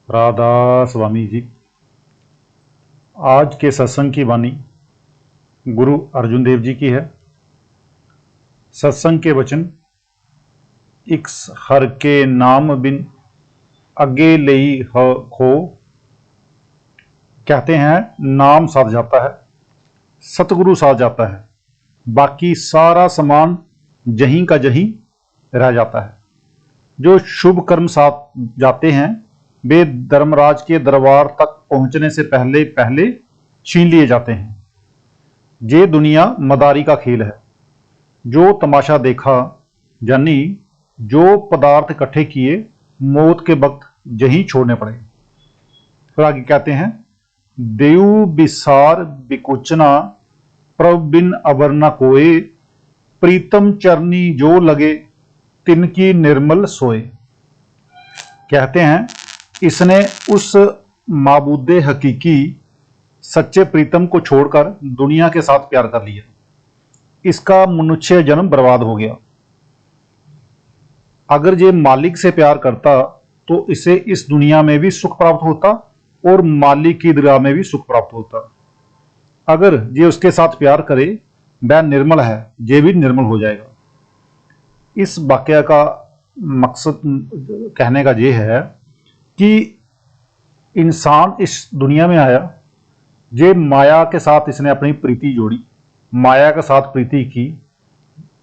राधा स्वामी जी। आज के सत्संग की वाणी गुरु अर्जुन देव जी की है। सत्संग के वचन, इक्स हर के नाम बिन अगे लई खो। कहते हैं नाम साध जाता है, सतगुरु साध जाता है, बाकी सारा सामान जहीं का जहीं रह जाता है। जो शुभ कर्म साथ जाते हैं वे धर्मराज के दरबार तक पहुंचने से पहले पहले छीन लिए जाते हैं। ये दुनिया मदारी का खेल है। जो तमाशा देखा, यानी जो पदार्थ इकट्ठे किए, मौत के वक्त यहीं छोड़ने पड़े। फिर आगे कहते हैं, देव बिसार बिकुचना प्रभ बिन अबर न कोय, प्रीतम चरनी जो लगे तिनकी निर्मल सोए। कहते हैं इसने उस माबूदे हकीकी सच्चे प्रीतम को छोड़कर दुनिया के साथ प्यार कर लिया। इसका मनुष्य जन्म बर्बाद हो गया। अगर ये मालिक से प्यार करता तो इसे इस दुनिया में भी सुख प्राप्त होता और मालिक की दरगाह में भी सुख प्राप्त होता। अगर ये उसके साथ प्यार करे, वह निर्मल है, ये भी निर्मल हो जाएगा। इस वाक्य का मकसद कहने का ये है कि इंसान इस दुनिया में आया, ये माया के साथ इसने अपनी प्रीति जोड़ी, माया के साथ प्रीति की।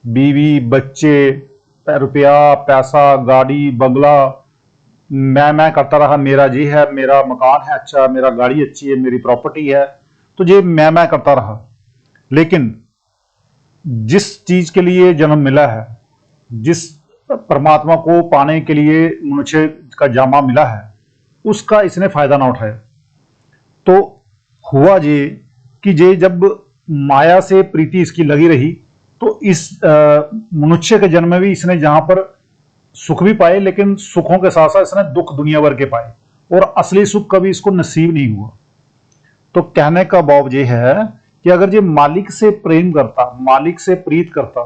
बीवी, बच्चे, रुपया, पैसा, गाड़ी, बंगला, मैं करता रहा, मेरा जी है, मेरा मकान है अच्छा, मेरा गाड़ी अच्छी है, मेरी प्रॉपर्टी है, तो ये मैं करता रहा। लेकिन जिस चीज के लिए जन्म मिला है, जिस परमात्मा को पाने के लिए मनुष्य का जामा मिला है, उसका इसने फायदा ना उठाया। तो हुआ ये कि ये जब माया से प्रीति इसकी लगी रही तो इस मनुष्य के जन्म में भी इसने जहां पर सुख भी पाए, लेकिन सुखों के साथ साथ इसने दुख दुनिया भर के पाए और असली सुख कभी इसको नसीब नहीं हुआ। तो कहने का भाव ये है कि अगर ये मालिक से प्रेम करता, मालिक से प्रीत करता,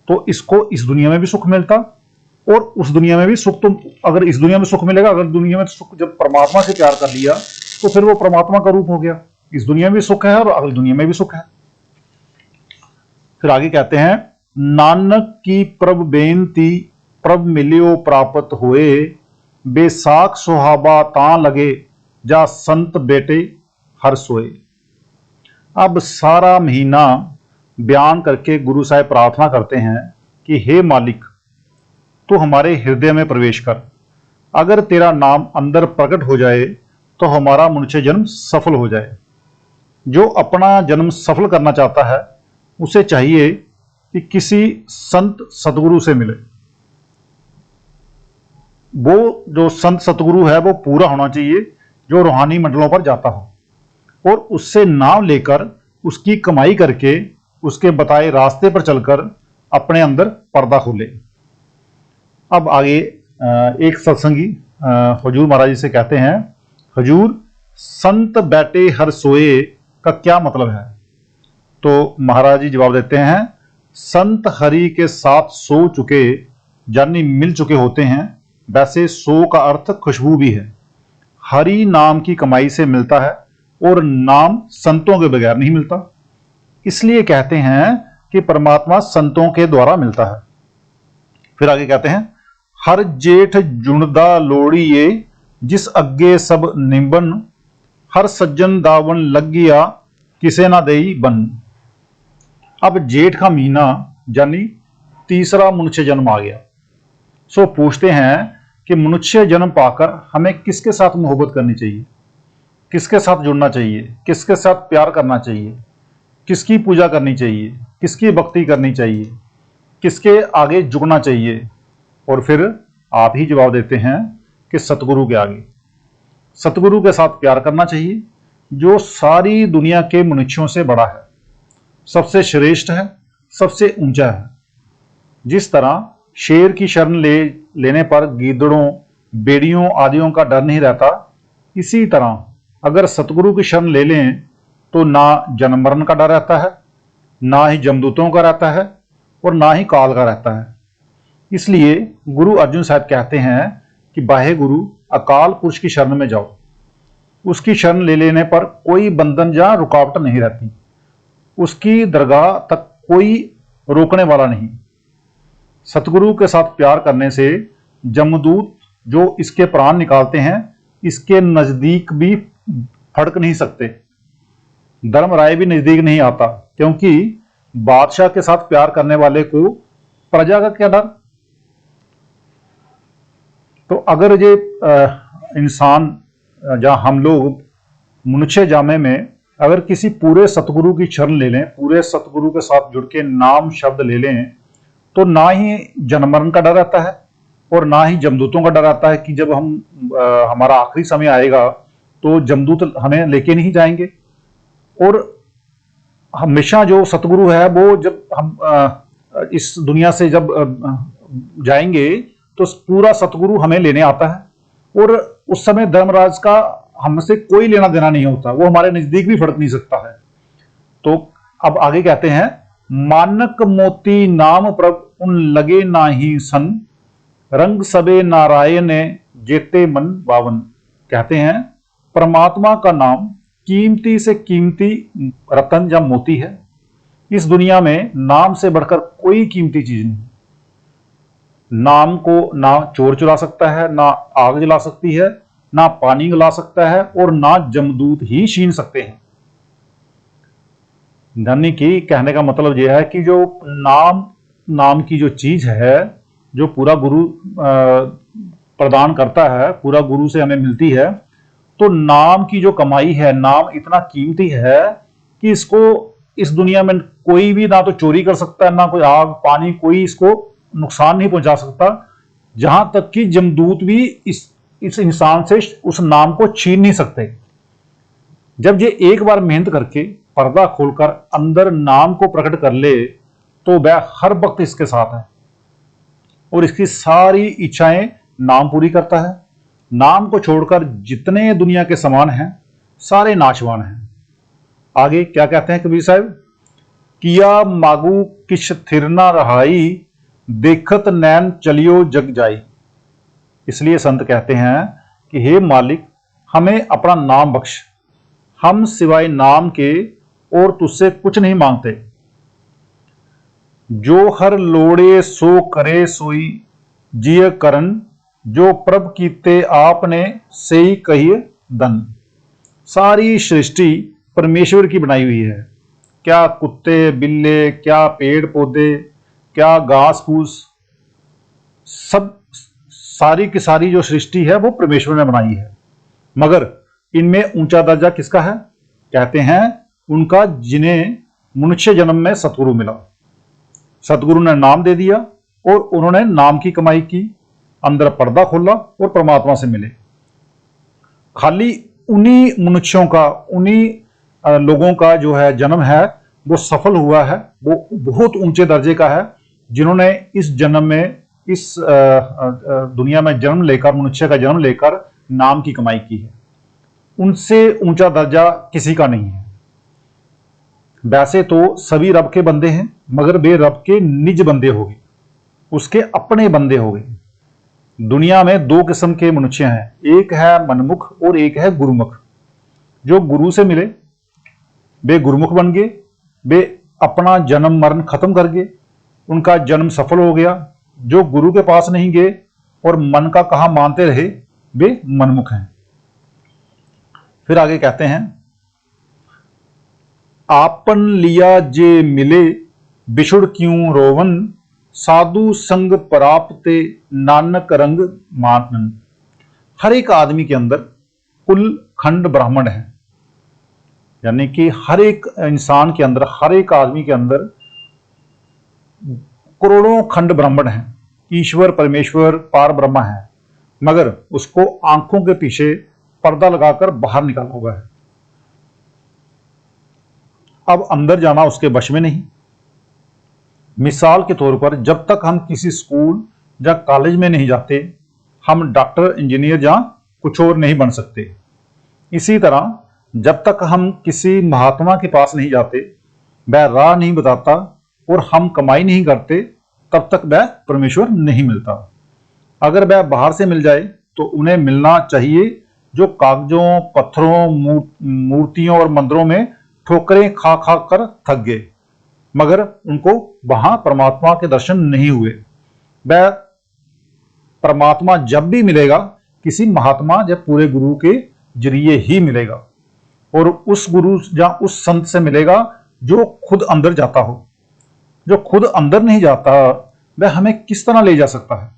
तो इसको इस दुनिया में भी सुख मिलता और उस दुनिया में भी सुख। तो अगर इस दुनिया में सुख मिलेगा, अगर दुनिया में सुख जब परमात्मा से प्यार कर लिया तो फिर वो परमात्मा का रूप हो गया। इस दुनिया में भी सुख है और अगली दुनिया में भी सुख है। फिर आगे कहते हैं, नानक की प्रभ बेनती प्रभ मिलियो प्राप्त हुए, बेसाख सुहाबा तां लगे जा संत बेटे हर सोए। अब सारा महीना बयान करके गुरु साहब प्रार्थना करते हैं कि हे मालिक, तू हमारे हृदय में प्रवेश कर। अगर तेरा नाम अंदर प्रकट हो जाए तो हमारा मनुष्य जन्म सफल हो जाए। जो अपना जन्म सफल करना चाहता है उसे चाहिए कि किसी संत सतगुरु से मिले। वो जो संत सतगुरु है वो पूरा होना चाहिए, जो रूहानी मंडलों पर जाता हो, और उससे नाम लेकर उसकी कमाई करके उसके बताए रास्ते पर चलकर अपने अंदर पर्दा खोले। अब आगे एक सत्संगी हुजूर महाराज जी से कहते हैं, हुजूर संत बैठे हर सोए का क्या मतलब है? तो महाराज जी जवाब देते हैं, संत हरि के साथ सो चुके यानी मिल चुके होते हैं। वैसे सो का अर्थ खुशबू भी है। हरि नाम की कमाई से मिलता है और नाम संतों के बगैर नहीं मिलता। इसलिए कहते हैं कि परमात्मा संतों के द्वारा मिलता है। फिर आगे कहते हैं, हर जेठ जुणदा लोड़िए जिस अग्गे सब निबन, हर सज्जन दावन लग गया किसे ना देई बन। अब जेठ का महीना यानी तीसरा मनुष्य जन्म आ गया। सो पूछते हैं कि मनुष्य जन्म पाकर हमें किसके साथ मोहब्बत करनी चाहिए, किसके साथ जुड़ना चाहिए, किसके साथ प्यार करना चाहिए, किसकी पूजा करनी चाहिए, किसकी भक्ति करनी चाहिए, किसके आगे झुकना चाहिए? और फिर आप ही जवाब देते हैं कि सतगुरु के आगे। सतगुरु के साथ प्यार करना चाहिए, जो सारी दुनिया के मनुष्यों से बड़ा है, सबसे श्रेष्ठ है, सबसे ऊंचा है। जिस तरह शेर की शरण लेने पर गीदड़ों, बेड़ियों आदियों का डर नहीं रहता, इसी तरह अगर सतगुरु की शरण ले लें तो ना जन्म मरण का डर रहता है, ना ही जमदूतों का रहता है और ना ही काल का रहता है। इसलिए गुरु अर्जुन साहब कहते हैं कि बाहे गुरु अकाल पुरुष की शरण में जाओ। उसकी शरण ले लेने पर कोई बंधन या रुकावट नहीं रहती, उसकी दरगाह तक कोई रोकने वाला नहीं। सतगुरु के साथ प्यार करने से जमदूत जो इसके प्राण निकालते हैं, इसके नजदीक भी फड़क नहीं सकते। धर्मराय भी नजदीक नहीं आता, क्योंकि बादशाह के साथ प्यार करने वाले को प्रजा का क्या डर। तो अगर ये इंसान जहाँ हम लोग मनुष्य जामे में अगर किसी पूरे सतगुरु की शरण ले लें, पूरे सतगुरु के साथ जुड़ के नाम शब्द ले लें, तो ना ही जन्म मरण का डर रहता है और ना ही जमदूतों का डर आता है कि जब हम हमारा आखिरी समय आएगा तो जमदूत हमें लेके नहीं जाएंगे। और हमेशा जो सतगुरु है वो जब हम इस दुनिया से जब जाएंगे तो पूरा सतगुरु हमें लेने आता है, और उस समय धर्मराज का हमसे कोई लेना देना नहीं होता, वो हमारे नजदीक भी फड़क नहीं सकता है। तो अब आगे कहते हैं, मानक मोती नाम प्रभ उन लगे नाही सन, रंग सबे नारायण जेते मन बावन। कहते हैं परमात्मा का नाम कीमती से कीमती रतन या मोती है। इस दुनिया में नाम से बढ़कर कोई कीमती चीज नहीं। नाम को ना चोर चुरा सकता है, ना आग जला सकती है, ना पानी गला सकता है, और ना जमदूत ही छीन सकते हैं। यानी कि कहने का मतलब यह है कि जो नाम की जो चीज है, जो पूरा गुरु प्रदान करता है, पूरा गुरु से हमें मिलती है, तो नाम की जो कमाई है, नाम इतना कीमती है कि इसको इस दुनिया में कोई भी ना तो चोरी कर सकता है, ना कोई आग पानी कोई इसको नुकसान नहीं पहुंचा सकता। जहां तक कि जमदूत भी इस इंसान से उस नाम को छीन नहीं सकते। जब ये एक बार मेहनत करके पर्दा खोलकर अंदर नाम को प्रकट कर ले, तो वह हर वक्त इसके साथ है और इसकी सारी इच्छाएं नाम पूरी करता है। नाम को छोड़कर जितने दुनिया के समान हैं, सारे नाशवान हैं। आगे क्या कहते हैं कबीर साहब, किया मागू किश थिर ना रहाई, देखत नैन चलियो जग जाई। इसलिए संत कहते हैं कि हे मालिक, हमें अपना नाम बख्श, हम सिवाय नाम के और तुझसे कुछ नहीं मांगते। जो हर लोड़े सो करे सोई, जिय करन जो प्रभ कीते आपने से ही कहिए धन। सारी सृष्टि परमेश्वर की बनाई हुई है। क्या कुत्ते बिल्ले, क्या पेड़ पौधे, क्या घास फूस, सब सारी की सारी जो सृष्टि है वो परमेश्वर ने बनाई है। मगर इनमें ऊंचा दर्जा किसका है? कहते हैं उनका जिन्हें मनुष्य जन्म में सतगुरु मिला। सतगुरु ने नाम दे दिया और उन्होंने नाम की कमाई की, अंदर पर्दा खोला और परमात्मा से मिले। खाली उन्हीं मनुष्यों का, उन्हीं लोगों का जो है जन्म है वो सफल हुआ है, वो बहुत ऊंचे दर्जे का है, जिन्होंने इस जन्म में, इस दुनिया में जन्म लेकर, मनुष्य का जन्म लेकर नाम की कमाई की है। उनसे ऊंचा दर्जा किसी का नहीं है। वैसे तो सभी रब के बंदे हैं, मगर वे रब के निज बंदे हो गए, उसके अपने बंदे हो गए। दुनिया में दो किस्म के मनुष्य हैं, एक है मनमुख और एक है गुरुमुख। जो गुरु से मिले वे गुरुमुख बन गए, वे अपना जन्म मरण खत्म कर गए, उनका जन्म सफल हो गया। जो गुरु के पास नहीं गए और मन का कहा मानते रहे, वे मनमुख हैं। फिर आगे कहते हैं, आपन लिया जे मिले बिछुड़ क्यों रोवन, साधु संग प्राप्ते नानक रंग मानन। हर एक आदमी के अंदर कुल खंड ब्राह्मण है, यानी कि हर एक इंसान के अंदर, हर एक आदमी के अंदर करोड़ों खंड ब्राह्मण हैं। ईश्वर परमेश्वर पार ब्रह्मा है, मगर उसको आंखों के पीछे पर्दा लगाकर बाहर निकाला हुआ है। अब अंदर जाना उसके वश में नहीं। मिसाल के तौर पर, जब तक हम किसी स्कूल या कॉलेज में नहीं जाते, हम डॉक्टर, इंजीनियर या कुछ और नहीं बन सकते। इसी तरह जब तक हम किसी महात्मा के पास नहीं जाते, वह राह नहीं बताता और हम कमाई नहीं करते, तब तक वह परमेश्वर नहीं मिलता। अगर वह बाहर से मिल जाए तो उन्हें मिलना चाहिए जो कागजों, पत्थरों, मूर्तियों और मंदिरों में ठोकरें खा खा कर थक गए, मगर उनको वहां परमात्मा के दर्शन नहीं हुए। वह परमात्मा जब भी मिलेगा किसी महात्मा या पूरे गुरु के जरिए ही मिलेगा, और उस गुरु या उस संत से मिलेगा जो खुद अंदर जाता हो। जो खुद अंदर नहीं जाता वह हमें किस तरह ले जा सकता है?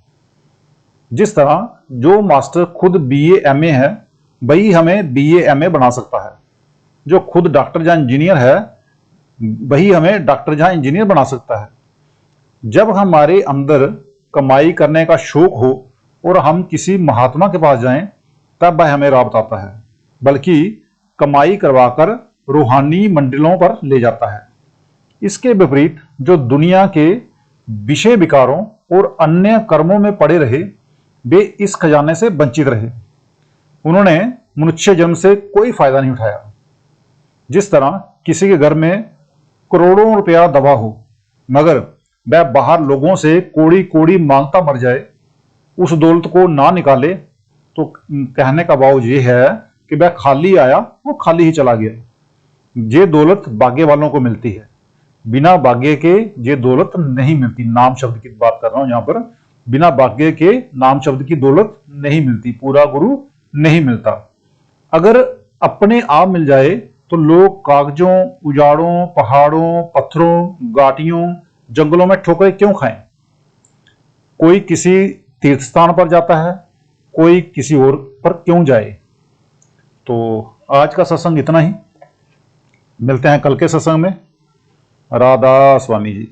जिस तरह जो मास्टर खुद बीए एमए है वही हमें बीए एमए बना सकता है, जो खुद डॉक्टर या इंजीनियर है वही हमें डॉक्टर या इंजीनियर बना सकता है। जब हमारे अंदर कमाई करने का शौक हो और हम किसी महात्मा के पास जाएं तब वह हमें राह बताता है, बल्कि कमाई करवाकर रूहानी मंडिलों पर ले जाता है। इसके विपरीत जो दुनिया के विषय विकारों और अन्य कर्मों में पड़े रहे वे इस खजाने से वंचित रहे। उन्होंने मनुष्य जन्म से कोई फायदा नहीं उठाया। जिस तरह किसी के घर में करोड़ों रुपया दबा हो मगर वह बाहर लोगों से कोड़ी कोड़ी मांगता मर जाए, उस दौलत को ना निकाले, तो कहने का भाव ये है कि वह खाली आया वो खाली ही चला गया। ये दौलत भाग्य वालों को मिलती है, बिना भाग्य के ये दौलत नहीं मिलती। नाम शब्द की बात कर रहा हूं यहां पर, बिना भाग्य के नाम शब्द की दौलत नहीं मिलती, पूरा गुरु नहीं मिलता। अगर अपने आप मिल जाए तो लोग कागजों, उजाड़ों, पहाड़ों, पत्थरों, घाटियों, जंगलों में ठोकरें क्यों खाएं? कोई किसी तीर्थ स्थान पर जाता है, कोई किसी और पर क्यों जाए? तो आज का सत्संग इतना ही, मिलते हैं कल के सत्संग में। राधा स्वामी जी।